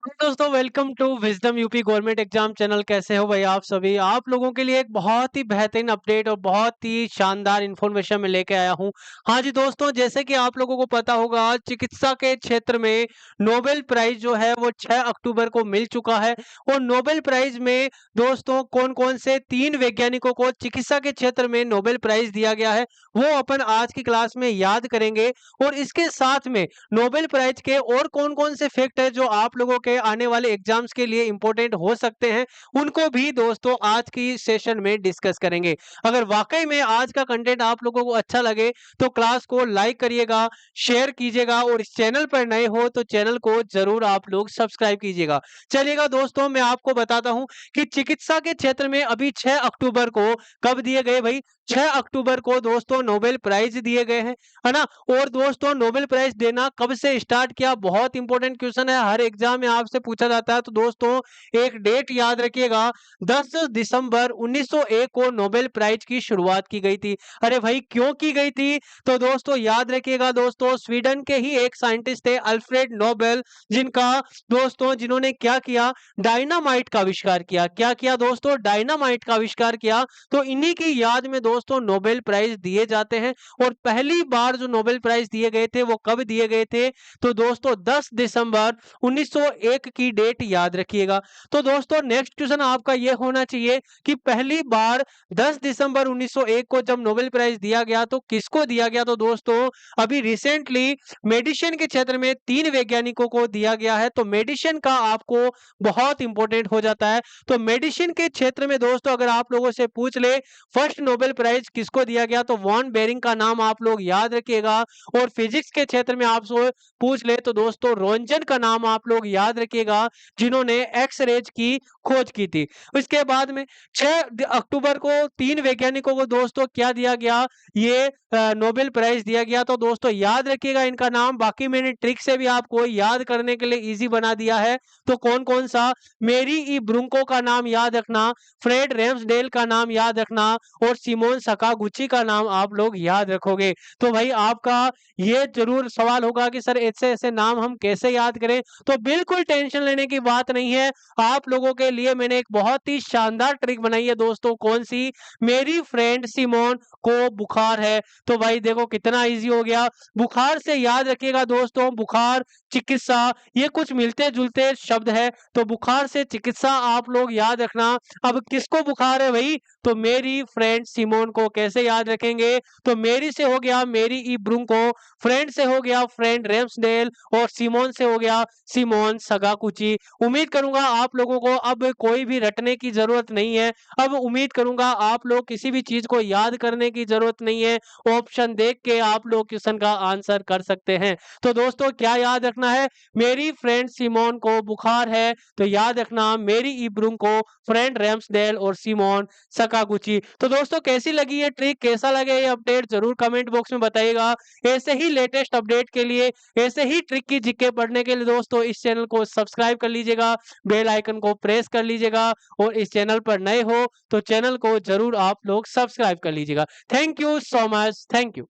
दोस्तों welcome to wisdom UP government exam channel. कैसे हो भाई आप सभी? आप लोगों के लिए एक बहुत ही बेहतरीन अपडेट और बहुत ही शानदार इन्फॉर्मेशन में लेके आया हूं। हाँ जी दोस्तों, जैसे कि आप लोगों को पता होगा, चिकित्सा के क्षेत्र में नोबेल प्राइज जो है वो 6 अक्टूबर को मिल चुका है। और नोबेल प्राइज में दोस्तों कौन कौन से 3 वैज्ञानिकों को चिकित्सा के क्षेत्र में नोबेल प्राइज दिया गया है वो अपन आज की क्लास में याद करेंगे। और इसके साथ में नोबेल प्राइज के और कौन-कौन से फैक्ट है जो आप लोगों के आने वाले एग्जाम्स के लिए इंपॉर्टेंट हो सकते हैं, उनको भी दोस्तों आज की सेशन में डिस्कस करेंगे। अगर वाकई में आज का कंटेंट आप लोगों को अच्छा लगे तो क्लास को लाइक करिएगा, शेयर कीजिएगा और इस चैनल पर नए हो तो चैनल को जरूर आप लोग सब्सक्राइब कीजिएगा। चलिएगा दोस्तों, मैं आपको बताता हूं कि चिकित्सा के क्षेत्र में अभी 6 अक्टूबर को कब दिए गए भाई? 6 अक्टूबर को दोस्तों नोबेल प्राइज दिए गए हैं, है ना? और दोस्तों नोबेल प्राइज देना कब से स्टार्ट किया? बहुत इंपॉर्टेंट क्वेश्चन है, हर एग्जाम में आपसे पूछा जाता है। तो दोस्तों एक डेट याद रखिएगा, 10 दिसंबर 1901 को नोबेल प्राइज की शुरुआत की गई थी। अरे भाई क्यों की गई थी? तो दोस्तों याद रखिएगा, दोस्तों स्वीडन के ही एक साइंटिस्ट थे अल्फ्रेड नोबेल, जिन्होंने क्या किया? डायनामाइट का आविष्कार किया। क्या किया दोस्तों? डायनामाइट का आविष्कार किया। तो इन्हीं की याद में दोस्तों नोबेल प्राइज दिए जाते हैं। और पहली बार जो नोबेल प्राइज दिए गए थे वो कब दिए गए थे? तो दोस्तों 10 दिसंबर 1901 की डेट याद रखिएगा। तो दोस्तों नेक्स्ट क्वेश्चन आपका ये होना चाहिए कि पहली बार 10 दिसंबर 1901 को जब नोबेल प्राइज दिया गया तो किसको दिया गया? तो दोस्तों अभी रिसेंटली मेडिसिन के क्षेत्र में 3 वैज्ञानिकों को दिया गया है। तो मेडिसिन का आपको बहुत इंपॉर्टेंट हो जाता है। तो मेडिसिन के क्षेत्र में दोस्तों अगर आप लोगों से पूछ ले फर्स्ट नोबेल प्राइज किसको दिया गया, तो वॉन बेरिंग का नाम आप लोग याद रखिएगा। और फिजिक्स के क्षेत्र में आपसे पूछ ले तो दोस्तों रोंजन का नाम आप लोग याद रखिएगा, जिन्होंने एक्स रेज की खोज की थी। इसके बाद में 6 अक्टूबर को 3 वैज्ञानिकों को दोस्तों क्या दिया गया? ये नोबेल प्राइज दिया गया। तो दोस्तों याद रखिएगा इनका नाम। बाकी मैंने ट्रिक से भी आपको याद करने के लिए इजी बना दिया है। तो कौन कौन सा? मेरी ई ब्रुंको का नाम याद रखना, फ्रेड रेम्सडेल का नाम याद रखना और सिमोन सकागुची का नाम आप लोग याद रखोगे। तो भाई आपका ये जरूर सवाल होगा कि सर ऐसे ऐसे नाम हम कैसे याद करें? तो बिल्कुल टेंशन लेने की बात नहीं है। आप लोगों के लिए मैंने एक बहुत ही शानदार ट्रिक बनाई है दोस्तों। कौन सी? मेरी फ्रेंड सिमोन को बुखार है। तो भाई देखो कितना इजी हो गया। बुखार से याद रखिएगा दोस्तों, बुखार, चिकित्सा, ये कुछ मिलते जुलते शब्द है। तो बुखार से चिकित्सा आप लोग याद रखना। अब किसको बुखार है भाई? तो मेरी फ्रेंड सिमोन को। कैसे याद रखेंगे? तो मेरी से हो गया मेरी ई ब्रुंको, फ्रेंड से हो गया फ्रेंड रेम्सडेल और सिमोन से हो गया सिमोन सगाकुची। उम्मीद करूंगा आप लोगों को अब कोई भी रटने की जरूरत नहीं है। अब उम्मीद करूंगा आप लोग किसी भी चीज को याद करने की जरूरत नहीं है। ऑप्शन देख के आप लोग क्वेश्चन का आंसर कर सकते हैं। तो दोस्तों क्या याद रखना है? मेरी फ्रेंड सिमोन को बुखार है, तो याद रखना मेरी ई ब्रुंको, फ्रेंड रेम्सडेल और सिमोन सकागुची। तो दोस्तों कैसी लगी ये ट्रिक, कैसा लगे ये अपडेट, जरूर कमेंट बॉक्स में बताइएगा। ऐसे ही लेटेस्ट अपडेट के लिए, ऐसे ही ट्रिक की जीके पढ़ने के लिए दोस्तों इस चैनल को सब्सक्राइब कर लीजिएगा, बेल आइकन को प्रेस कर लीजिएगा। और इस चैनल पर नए हो तो चैनल को जरूर आप लोग सब्सक्राइब कर लीजिएगा। Thank you so much, thank you.